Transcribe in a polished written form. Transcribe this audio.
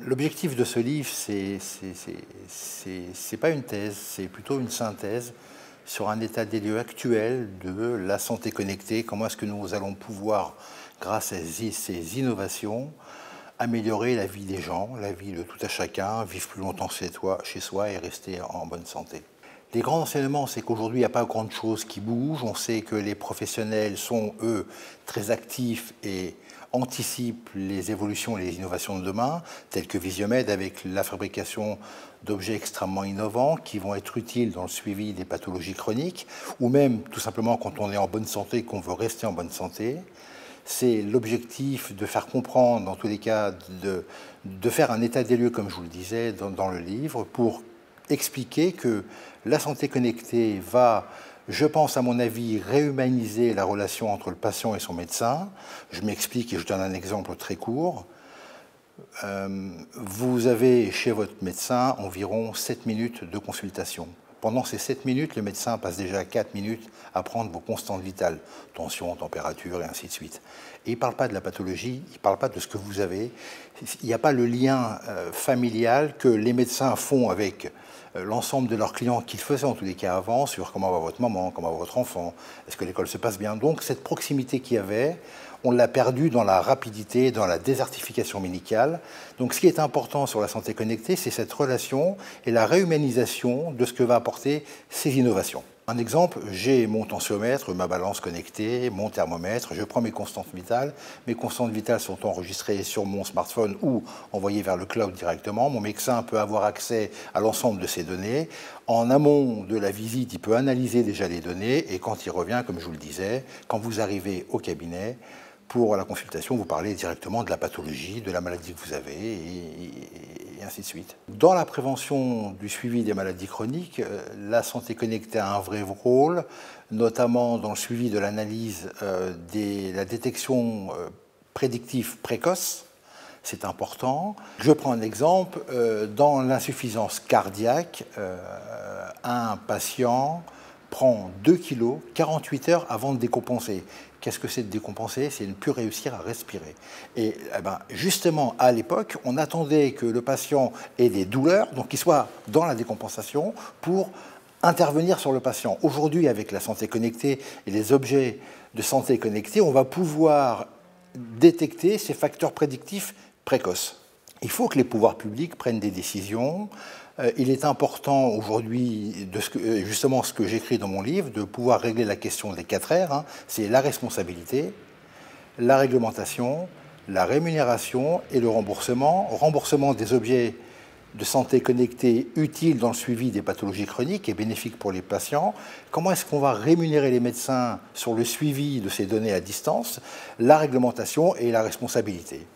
L'objectif de ce livre, c'est pas une thèse, c'est plutôt une synthèse sur un état des lieux actuel de la santé connectée. Comment est-ce que nous allons pouvoir, grâce à ces innovations, améliorer la vie des gens, la vie de tout à chacun, vivre plus longtemps chez soi et rester en bonne santé. Les grands enseignements, c'est qu'aujourd'hui, il n'y a pas grand chose qui bouge. On sait que les professionnels sont, eux, très actifs et anticipent les évolutions et les innovations de demain, telles que Visiomed avec la fabrication d'objets extrêmement innovants qui vont être utiles dans le suivi des pathologies chroniques, ou même tout simplement quand on est en bonne santé et qu'on veut rester en bonne santé. C'est l'objectif de faire comprendre, dans tous les cas, de faire un état des lieux, comme je vous le disais dans le livre, pour expliquer que la santé connectée va, je pense à mon avis, réhumaniser la relation entre le patient et son médecin. Je m'explique et je donne un exemple très court. Vous avez chez votre médecin environ 7 minutes de consultation. Pendant ces 7 minutes, le médecin passe déjà 4 minutes à prendre vos constantes vitales, tension, température et ainsi de suite. Et il ne parle pas de la pathologie, il ne parle pas de ce que vous avez. Il n'y a pas le lien familial que les médecins font avec l'ensemble de leurs clients, qu'ils faisaient en tous les cas avant, sur comment va votre maman, comment va votre enfant, est-ce que l'école se passe bien. Donc cette proximité qu'il y avait, on l'a perdue dans la rapidité, dans la désertification médicale. Donc ce qui est important sur la santé connectée, c'est cette relation et la réhumanisation de ce que va apporter ces innovations. Un exemple, j'ai mon tensiomètre, ma balance connectée, mon thermomètre, je prends mes constantes vitales. Mes constantes vitales sont enregistrées sur mon smartphone ou envoyées vers le cloud directement. Mon médecin peut avoir accès à l'ensemble de ces données. En amont de la visite, il peut analyser déjà les données et quand il revient, comme je vous le disais, quand vous arrivez au cabinet, pour la consultation, vous parlez directement de la pathologie, de la maladie que vous avez, et ainsi de suite. Dans la prévention du suivi des maladies chroniques, la santé connectée a un vrai rôle, notamment dans le suivi de l'analyse de la détection prédictive précoce. C'est important. Je prends un exemple. Dans l'insuffisance cardiaque, un patient prend 2 kilos 48 heures avant de décompenser. Qu'est-ce que c'est de décompenser? C'est ne plus réussir à respirer. Et justement, à l'époque, on attendait que le patient ait des douleurs, donc qu'il soit dans la décompensation, pour intervenir sur le patient. Aujourd'hui, avec la santé connectée et les objets de santé connectés, on va pouvoir détecter ces facteurs prédictifs précoces. Il faut que les pouvoirs publics prennent des décisions. Il est important aujourd'hui, justement ce que j'écris dans mon livre, de pouvoir régler la question des 4 R. C'est la responsabilité, la réglementation, la rémunération et le remboursement. Remboursement des objets de santé connectés utiles dans le suivi des pathologies chroniques et bénéfiques pour les patients. Comment est-ce qu'on va rémunérer les médecins sur le suivi de ces données à distance, la réglementation et la responsabilité?